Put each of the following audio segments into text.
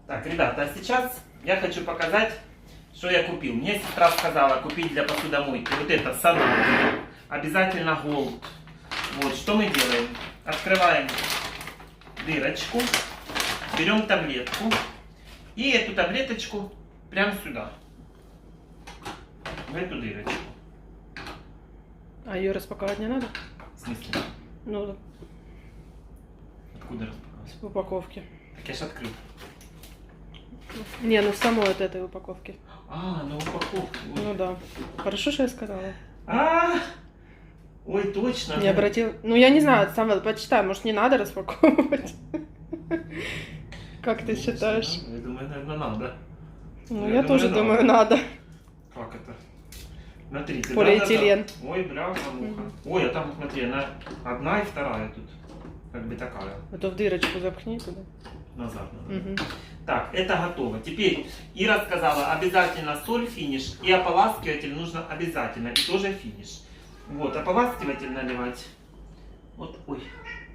Так, ребята, а сейчас я хочу показать, что я купил. Мне сестра сказала купить для посудомойки вот это Санон. Обязательно Gold. Вот, что мы делаем? Открываем дырочку, берем таблетку и эту таблеточку прямо сюда, в эту дырочку. А ее распаковать не надо? В смысле? Ну, Откуда распаковать? в упаковке. Так я ж открыл. Не, ну в самой от этой упаковки. А, на упаковку. Ну да. Хорошо, что я сказала. Ой, точно. Не обратил. Ну я не знаю, Самвел, почитай, может не надо распаковывать? Как ты считаешь? Я думаю, наверное, надо. Ну я тоже думаю, надо. Как это? Смотрите, Полиэтилен. да. Ой, бляха-муха. Ой, а там, смотри, она одна и вторая тут. Как бы такая. А то в дырочку запхни туда. Назад надо. Угу. Так, это готово. Теперь Ира сказала, обязательно соль, финиш. И ополаскиватель нужно обязательно. И тоже финиш. Вот, ополаскиватель наливать. Вот, ой.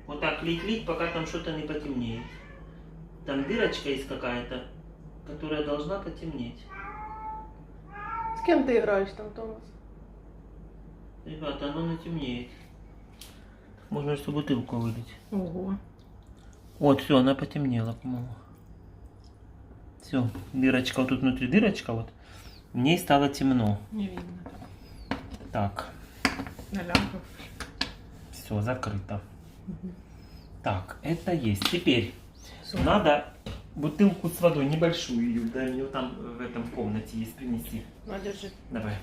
Вот так лить-лить, пока там что-то не потемнеет. Там дырочка есть какая-то, которая должна потемнеть. С кем ты играешь там, Томас? Ребята, оно не темнеет. Можно эту бутылку вылить. Ого. Вот, все, она потемнела, по-моему. Все, дырочка, вот тут внутри дырочка, вот. В ней стало темно. Не видно. Так, На лампу. все, закрыто. Так, это есть. Теперь надо бутылку с водой, небольшую, Юль, да, ее там в этом комнате есть, принеси. На, держи. Давай.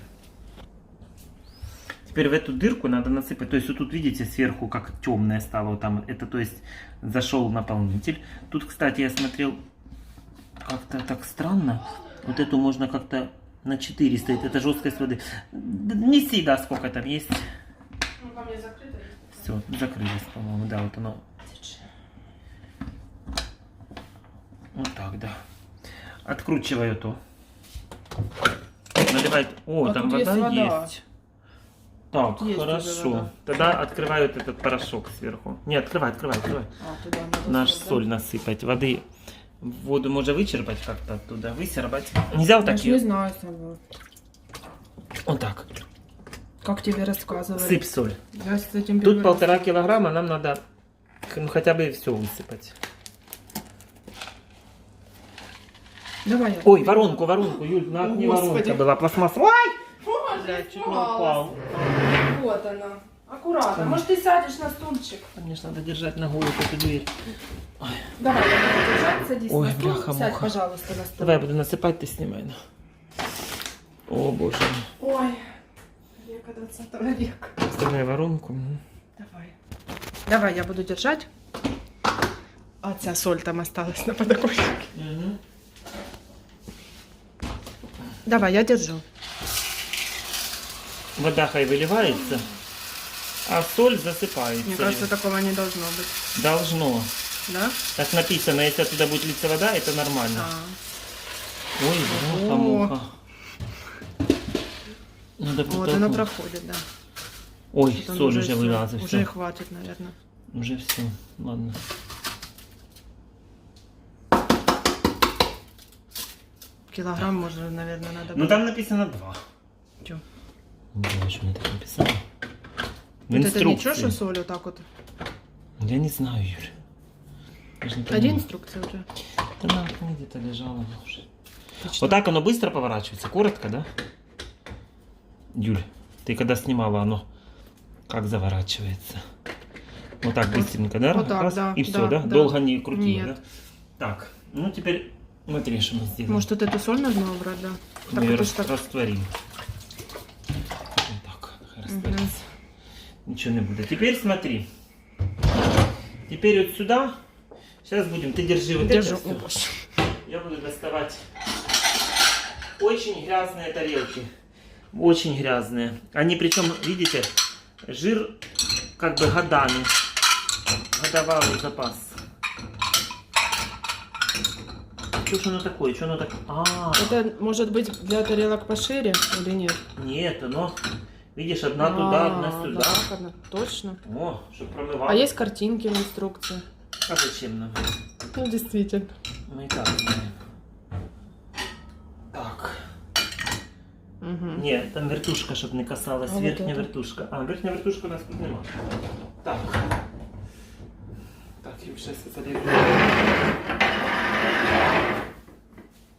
Теперь в эту дырку надо насыпать, то есть вот тут видите сверху как темное стало, вот там, это то есть зашел наполнитель. Тут, кстати, я смотрел, как-то так странно, вот эту можно как-то на 4 стоит, это жесткость воды. Неси, да, сколько там есть. Ну, ко мне закрыто. Все, закрылись, по-моему, да, вот оно. Вот так, да. Откручиваю то. Наливай. О, А там тут есть вода вода. есть. Так, Есть уже хорошо. вода. Тогда открываю вот этот порошок сверху. Не, открывай. А, туда надо Наш соль, да? соль насыпать. Воды. Воду можно вычерпать как-то оттуда. Высербать. Нельзя вот Я так ж не ее. знаю, Самвел. Вот так. Как тебе рассказывали? Сыпь соль. Я с этим Тут первый раз. 1,5 килограмма, нам надо ну, хотя бы все высыпать. Давай я. Ой, воронку, Юль, на окне Господи. воронка была пластмасс. Ой! Бля, чуть не Упал. Вот она. Аккуратно. Может, ты сядешь на стульчик? Мне ж надо держать ногой вот эту дверь. Давай, я буду держать. Садись Ой, на стул. бляха-муха. Сядь, пожалуйста, на стул. Давай я буду насыпать, ты снимай. Ну. О, боже мой. Ой. Века 20 века. Вставляй воронку. Давай. Давай, я буду держать. А ця соль там осталась на подоконнике. Угу. Давай, я держу. Вода хай выливается, а соль засыпается. Мне кажется, такого не должно быть. Должно. Да? Так написано, если оттуда будет литься вода, это нормально. А. Ой, бляха-муха. Надо Вот потолку. она проходит, да. Ой, Вот он соль уже всё. вылазит. Уже Уже, хватит, наверное. уже все. Ладно. Килограмм, может, наверное, надо. Ну там написано 2. Чё? Не знаю, что мне так написано. В Вот это ничего, инструкции. что соль вот так вот? Я не знаю, Юль. Я ж не Один понимаю. инструкция уже. Да на окне где-то лежала она уже. Точно. Вот так оно быстро поворачивается, коротко, да? Юль, ты когда снимала, оно как заворачивается? Вот так быстренько, да? Вот так, Раз, да, и все, да? да. Долго не крути, Нет. да? Так, ну теперь смотри, что мы сделаем. Может, вот эту соль нужно убрать, да? Мы Так ее это ж так. растворим. Вот так, растворится. Ничего не будет. Теперь смотри. Теперь вот сюда. Сейчас будем. Ты держи вот Держу. это О, всё. боже. Я буду доставать очень грязные тарелки. Очень грязные. Они причем, видите, жир как бы годами. Годовалый запас. Что ж оно такое? Что оно так? Это может быть для тарелок пошире или нет? Нет, оно, видишь, одна туда, одна сюда. Да, так одна. Точно. О, чтобы промывать. А есть картинки в инструкции? А зачем нам? Ну, действительно. Мы и так знаем. Ні, там вертушка, щоб не касалась. А Верхня вот это? вертушка. А, верхня вертушка у нас тут нема. Так. Так, Юль, сейчас изолирую.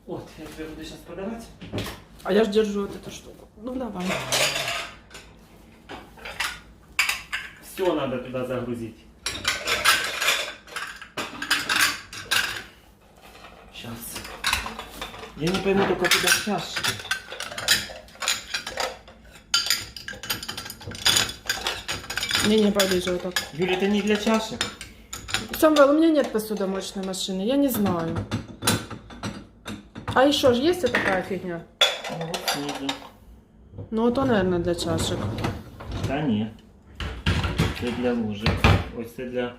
Вот, я тебе буду сейчас подавать. А я ж держу вот эту штуку. Ну давай. Все надо туда загрузить. Сейчас. Я не пойму только куда чашки. Не, подожди, вот так. Юля, это не для чашек. Самвел, у меня нет посудомоечной машины, я не знаю. А еще же есть такая фигня? Ну, вот снизу. Ну вот он, наверное, для чашек. Да ні. Це для ложек. Ось це для...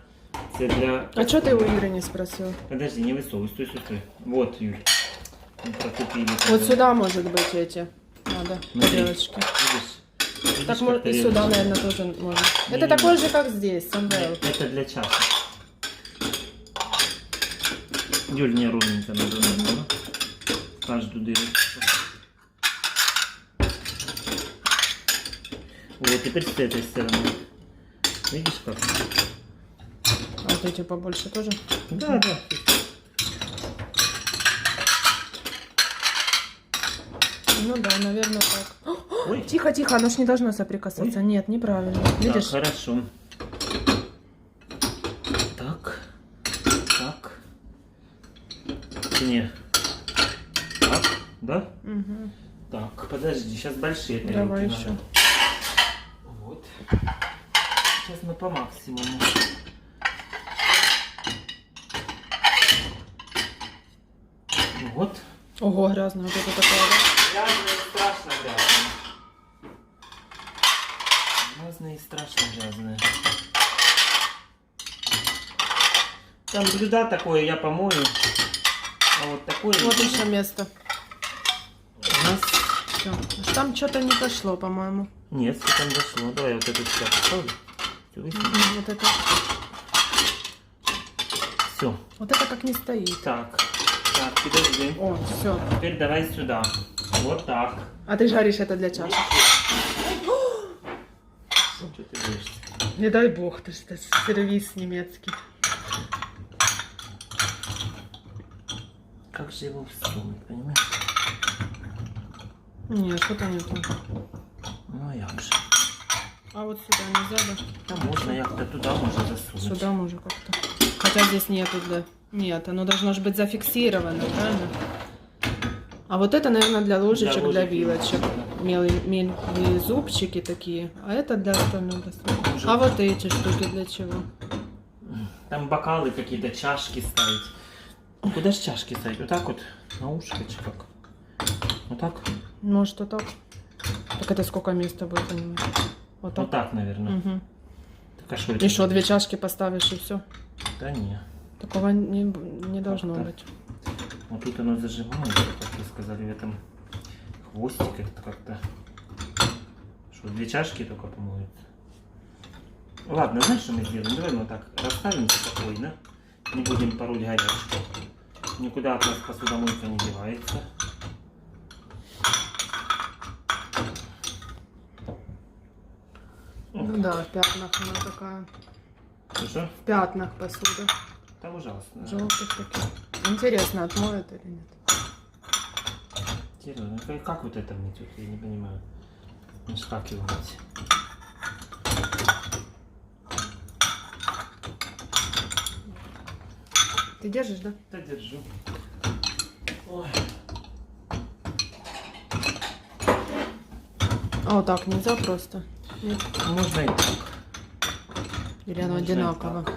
Це для... А что ты у Иры не спросил? Подожди, не высовывай, стой, стой, стой. Вот, Юль. Мы протупили. Вот сюда, может быть, эти. Надо, Смотри. тарелочки. Видишь? Видишь, Так как может и тарелочка? сюда, наверное, тоже можно. Не, Это не, такой не. же, как здесь, Самвел. Нет, это для чашек. Юль, не ровненько надо. Каждую дырочку. Вот, теперь с этой стороны. Видишь как? А вот эти побольше тоже? Да, да. Ну да, наверное, так. Ой. Тихо, тихо, оно ж не должно соприкасаться. Ой. Нет, неправильно. Так, Видишь? хорошо. Так. Так. Не. Так, да? Угу. Так, подожди, сейчас большие тарелки Давай надо. еще. Вот. Сейчас мы по максимуму. Вот. Ого, грязно вот это такое, да? Грязные, страшно грязные. Грязные и страшно грязные. Там блюда такое я помою. А вот такое Вот еще место. у нас... Всё. Там что-то не пошло, по-моему. Нет, все там дошло. Давай я вот эту сюда поставлю. Вот это. Все. Вот это как не стоит. Так. Так, подожди. О, все. Теперь давай сюда. Вот так. А ты жаришь это для чашек? Что ты боишься? Не дай бог, ты что, сервис немецкий. Как же его всунуть, понимаешь? Нет, что-то не то. Ну а як же? А вот сюда нельзя, да? Та можна як-то туда можно засунуть. Сюда можно как-то. Хотя здесь нету, да. Нет, оно должно же быть зафиксировано, правильно? А вот это, наверное, для ложечек, для ложек и вилочек. Мелкие зубчики такие. А это для остального. Уже. А вот эти штуки для чего? Там бокалы какие-то, чашки ставить. Куда же чашки ставить? Вот так вот? На ушко чи как? Вот так? Может, вот так. Так это сколько места будет, понимаешь? Вот так. Вот так, наверное. Угу. Так а что это? И что, 2 чашки поставишь и все? Да не. Такого не должно Так. быть. Вот тут оно зажимает, как вы сказали, в этом хвостике это как-то. Что, 2 чашки только помоются? Ладно, знаешь, что мы сделаем? Давай мы вот так расставим спокойно. Не будем пороть горячку. Никуда от нас посудомойка не девается. Ну да, в пятнах она такая. Что? В пятнах посуда. Там ужасно. Желтых таких. Интересно, отмоют или нет? Интересно, ну как вот это метет, я не понимаю. Ну как его мыть? Ты держишь, да? Да держу. Ой. А вот так нельзя просто? Нет? Можно и так. Или оно Можно и одинаково? так.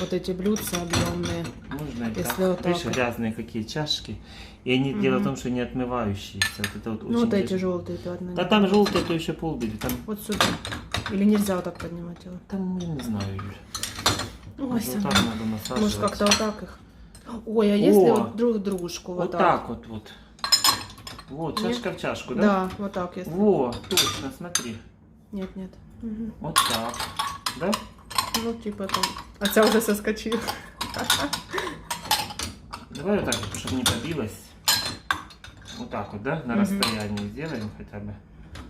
Вот эти блюдца объемные. Можно и Если так. вот так Видишь, вот. грязные какие чашки. И они, дело в том, что не отмывающиеся. Вот это вот Ну очень вот эти даже- желтые пятна. Да там желтые, то еще полбеды. Там, Вот сюда. Или нельзя вот так поднимать его? там я не знаю, Юль. Ой, Может, вот сама. так надо насаживать. Может как-то вот так их? Ой, а если О! вот друг дружку Вот так вот, вот. Вот, Нет? чашка в чашку, да? Да, вот так если. Во, точно, смотри. Нет, нет. Угу. Вот так. Да? Ну типа там. А ця уже соскочила. Давай вот так, чтобы не побилось. Вот так вот, да? На Мгм. расстоянии сделаем хотя бы.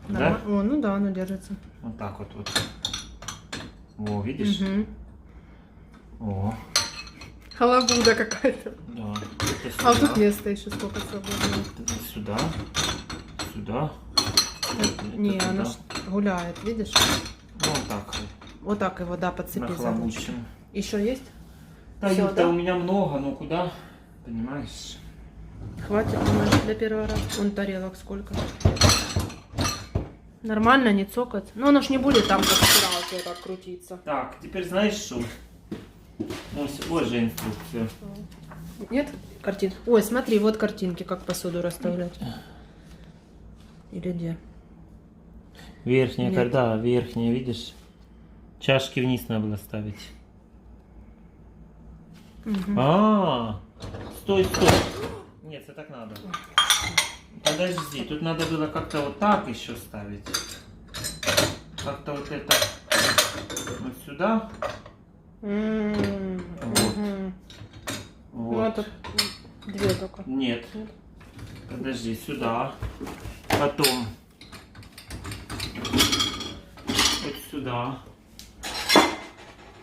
Да? О, ну да, оно держится. Вот так вот. О, видишь? Мгм. О, Халабуда какая-то. да. Это А вот сюда. тут место еще сколько свободного. Это сюда. Сюда. Не, Это она туда. ж гуляет, видишь? Ну, вот так. Вот так его, да, подцепи за ручку. Нахлобучим. Еще есть? Да, Всё, Юль, да? у меня много, ну куда? Понимаешь? Хватит, думаешь, для первого раза? Вон тарелок сколько. Нормально, не цокать. Ну, оно ж не будет там, как в стиралке, вот так крутиться. Так, теперь знаешь что? Вот же инструкция. Нет картин? Ой, смотри, вот картинки, как посуду расставлять. Или где? Верхняя, Нет. когда верхняя, видишь? Чашки вниз надо было ставить. Мгм. Стой. Нет, это так надо. Подожди, тут надо было как-то вот так еще ставить. Как-то вот это вот сюда. Вот. Мгм. Ну, Вот. это две только. Нет. Нет. Подожди, сюда. Потом вот сюда.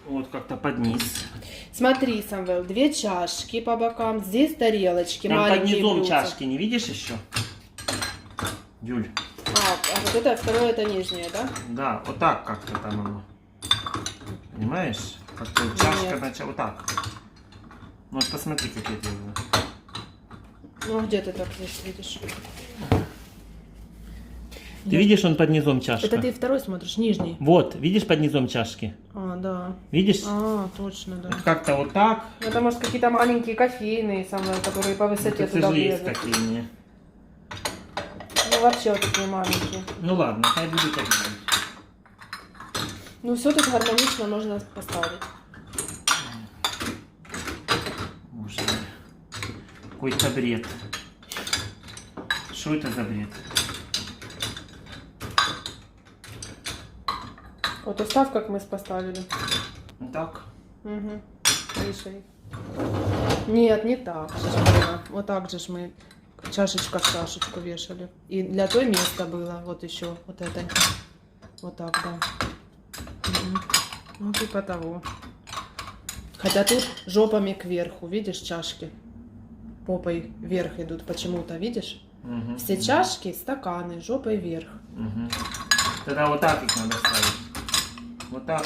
Вот как-то под низ. Смотри, Самвел, две чашки по бокам, здесь тарелочки, Там под маленькие низом блюдца. чашки не видишь еще? Юль. А вот это второе, это нижнее, да? Да, вот так как-то там оно. Понимаешь? Как-то вот чашка Нет. начала вот так. Ну вот посмотри, как я делаю. Ну, где ты так здесь видишь? Ты видишь, он под низом чашка? Это ты второй смотришь, нижний. Вот, видишь под низом чашки? А, да. Видишь? А, точно, да. Вот как-то вот так. Это, может, какие-то маленькие кофейные, самые, которые по высоте Это туда же есть влезут. кофейные. Ну, вообще вот такие маленькие. Ну ладно, хай будет так. Ну, все тут гармонично можно поставить. Боже мой. Какой-то бред. Что это за бред? Вот устав, как мы поставили. Вот так. Угу. Выше. Нет, не так же ж было. Вот так же ж мы чашечка в чашечку вешали. И для той места было. Вот еще вот это. Вот так, да. Мгм. Ну, типа того. Хотя тут жопами кверху, видишь, чашки? Попой вверх идут почему-то, видишь? Угу. Все чашки, стаканы, жопой вверх. Угу. Тогда вот так их надо ставить. Вот так.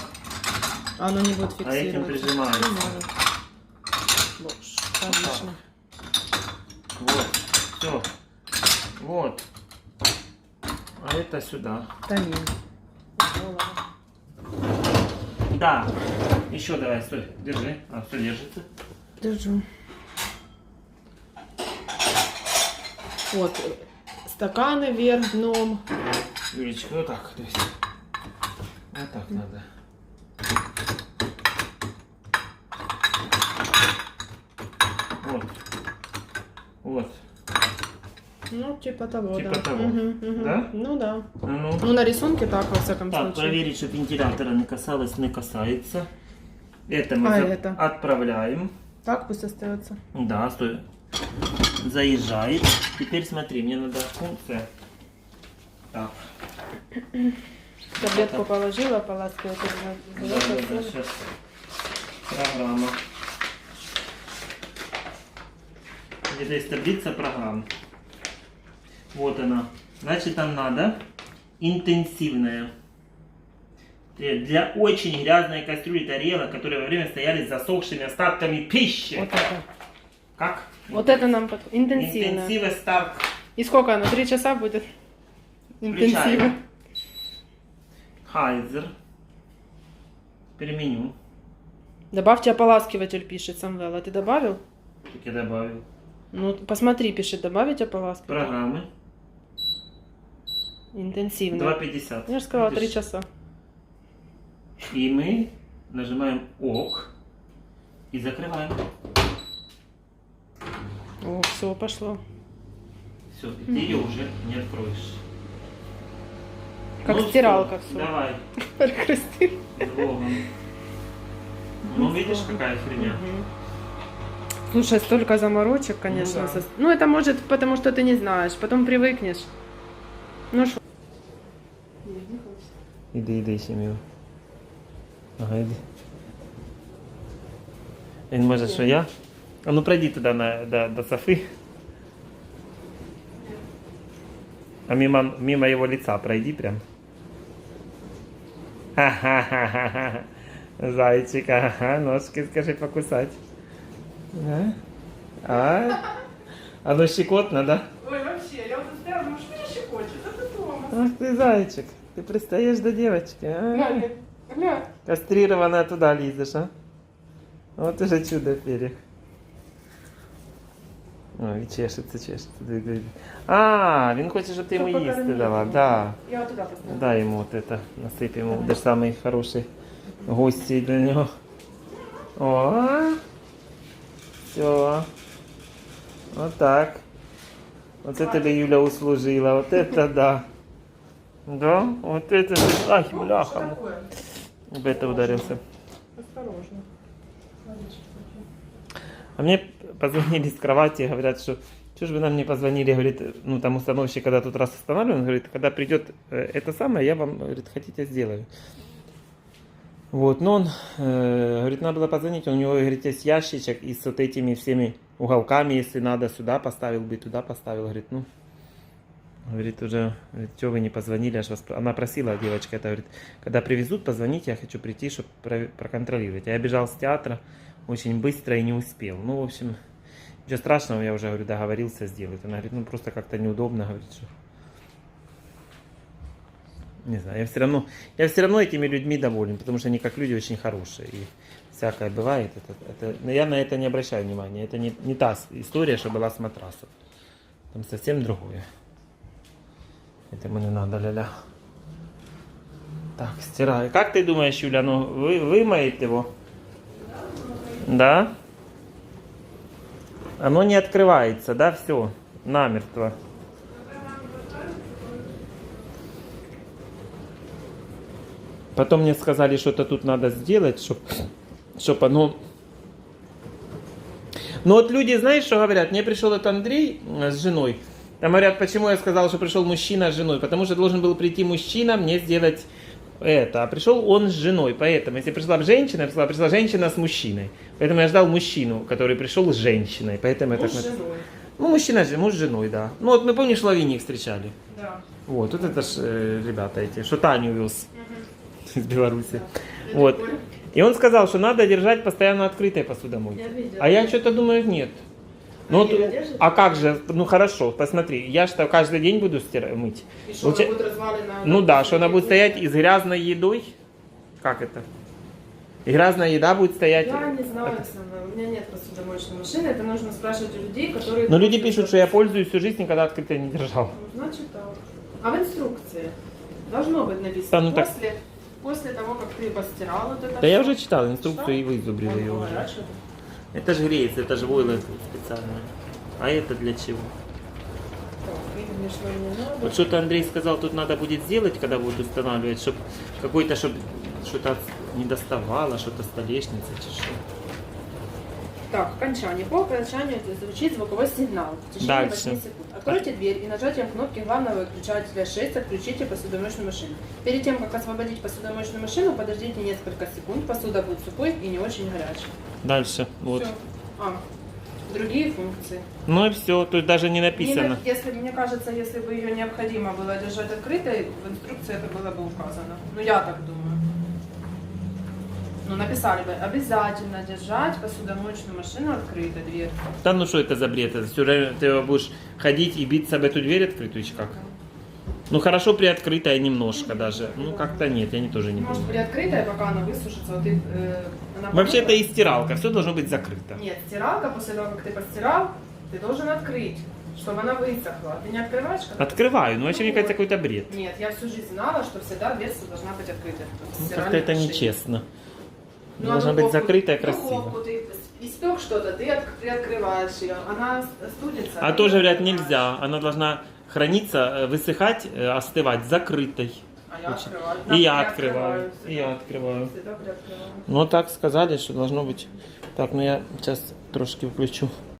Оно не будет А этим фиксироваться. прижимается. Не надо. Боже, конечно. Вот. Все. Вот. А это сюда. Тамин. Да. Еще давай, стой. Держи. А, все держится. Держу. Вот. Стаканы вверх дном. Юлечка, вот так. То есть. Вот так надо. Вот. Вот. Ну, типа того, Типа да. того. Мгм. Да? Ну да. Ну. Ну, на рисунке так, во всяком Так, случае. проверить, чтобы вентилятора не касалось, не касается. Это мы это? отправляем. Так пусть остается. Да, стой. Заезжает. Теперь смотри, мне надо функция. Так. Таблетку положила, поласкивать. Да, сейчас программа. Где-то есть таблица программ. Вот она. Значит, нам надо интенсивная. Для очень грязной кастрюли тарелок, которые во время стояли с засохшими остатками пищи. Вот это. Как? Вот это нам интенсивно. Интенсивно старт. И сколько оно? 3 часа будет? Интенсивно. Включаем. Хайзер. Переменю. Добавьте ополаскиватель, пишет Самвел. А ты добавил? Так я добавил. Ну, посмотри, пишет, добавить ополаскиватель. Программы. Интенсивно. 2,50. Я же сказала, 3 Видишь? часа. И мы нажимаем ОК и закрываем. О, все, пошло. Все, и ты ее уже не откроешь. Как Ну стиралка всё, всё. Давай, Прекрасный. с Богом. Ну видишь, какая херня. Мгм. Слушай, столько заморочек, конечно. Ну да. Ну, это может, потому что ты не знаешь. Потом привыкнешь. Ну что? Іди, сім'ю. Ага, іди. Він може, що я? А ну пройди туди до Софи. А мимо его лица пройди прям. Ха-ха-ха-ха-ха. Зайчик, ага, ножки скажи покусать. Да? А ну щекотно, да? Ой, вообще, я вот стояла, думаю, что меня щекочет? Это Томас. Ах ты зайчик, ты пристаешь до девочки, а? Глянь. Кастрированная туда лезешь, а? Вот уже чудо перья. Ой, чешется. А, він хоче, щоб ти йому Щоб їсти покормити. дала, да. Я вот туда поставлю. Дай ему вот это, насыпь ему, даже самые хорошие гости для него. О, все. Вот так. Вот это тебе Юля услужила, вот это да. Да, вот это, ай, Что бляха. такое? В это ударился. Осторожно. А мне позвонили с кровати, говорят, что же вы нам не позвонили, говорит, ну там установщик, когда тут раз останавливаем, говорит, когда придет это самое, я вам, говорит, хотите, сделаю. Вот, но он, говорит, надо было позвонить, у него, говорит, есть ящичек и с вот этими всеми уголками, если надо, сюда поставил бы, туда поставил, говорит, ну, говорит, уже, говорит, что вы не позвонили, аж вас... Она просила, девочка, это, говорит, когда привезут, позвоните, я хочу прийти, чтобы проконтролировать. Я бежал с театра очень быстро и не успел. Ну, в общем, ничего страшного, я уже, говорю, договорился сделать. Она говорит, ну, просто как-то неудобно, говорит, что... Не знаю, я все равно этими людьми доволен, потому что они как люди очень хорошие. И всякое бывает. Но я на это не обращаю внимания. Это не та история, что была с матрасом. Там совсем другое. Этому не надо, ля-ля. Так, стираю. Как ты думаешь, Юля, ну вымоет его? Да? Оно не открывается, да, все, намертво. Потом мне сказали, что-то тут надо сделать, чтобы оно... Ну вот люди, знаешь, что говорят? Мне пришел этот Андрей с женой. Там говорят, почему я сказал, что пришел мужчина с женой. Потому что должен был прийти мужчина мне сделать это. А пришел он с женой. Поэтому, если пришла бы женщина, пришла женщина с мужчиной. Поэтому я ждал мужчину, который пришел с женщиной. Поэтому я Муж так... с женой. Ну, мужчина, муж с женой, да. Ну вот мы, помнишь, Лавини их встречали? Да. Вот, вот это ж ребята эти, что Таню вез из Беларуси. Да. Вот. И он сказал, что надо держать постоянно открытой посудомойку. Я видела. А я что-то думаю, нет. Ну, вот, Ира держит? а как же? Ну хорошо, посмотри, я что каждый день буду мыть. И что, Лучше- она будет развалена? Ну да, что она будет стоять и с грязной едой. Как это? И грязная еда будет стоять. Я не знаю, Оксана, у меня нет посудомоечной машины, это нужно спрашивать у людей, которые... Но люди пишут, что я пользуюсь всю жизнь, никогда открытой не держал. Ну, значит так. А в инструкции должно быть написано, Да, ну так- после того, как ты постирал вот это Да я всё. уже читал инструкцию и вызубрил ее Он уже. поворачивает. Это же греется, это же войлок специально. А это для чего? Так, видно, что не надо. Вот что-то Андрей сказал, тут надо будет сделать, когда будут устанавливать, чтобы какой-то, чтобы что-то не доставало, что-то столешница, чи что. Так, окончание. По окончанию звучит звуковой сигнал. В течение Дальше. 8 секунд. Откройте дверь и нажатием кнопки главного выключателя 6 отключите посудомоечную машину. Перед тем, как освободить посудомоечную машину, подождите несколько секунд. Посуда будет сухой и не очень горячей. Дальше, вот. Всё. Другие функции. Ну и все, тут даже не написано. Если, мне кажется, если бы ее необходимо было держать открытой, в инструкции это было бы указано. Ну, я так думаю. Ну, написали бы, обязательно держать посудомоечную машину открытой, дверь. Да ну что это за бред? Это все время ты будешь ходить и биться об эту дверь открытую, или как? Ну хорошо приоткрытая немножко даже. Ну как-то нет, я тоже не Может, понимаю. приоткрытая, пока она высушится, вот и, она Вообще это помыла. и стиралка, все должно быть закрыто. Нет, стиралка, после того, как ты постирал, ты должен открыть, чтобы она высохла. Ты не открываешь? когда- Открываю, но вообще мне кажется какой-то бред. Нет, я всю жизнь знала, что всегда дверца должна быть открыта. Ну, Стиральной как-то это машине. нечестно. Ну, Должна а быть духовку- закрытая, красиво. Духовку ты испек что-то, ты открываешь ее, она студится. А ты тоже, говорят, открываешь. нельзя. Она должна храниться, высыхать, остывать закрытой. А я открываю. И Да, я открываю. всегда. И я открываю. Всегда приоткрываю. Ну так сказали, что должно быть. Так, ну я сейчас трошки включу.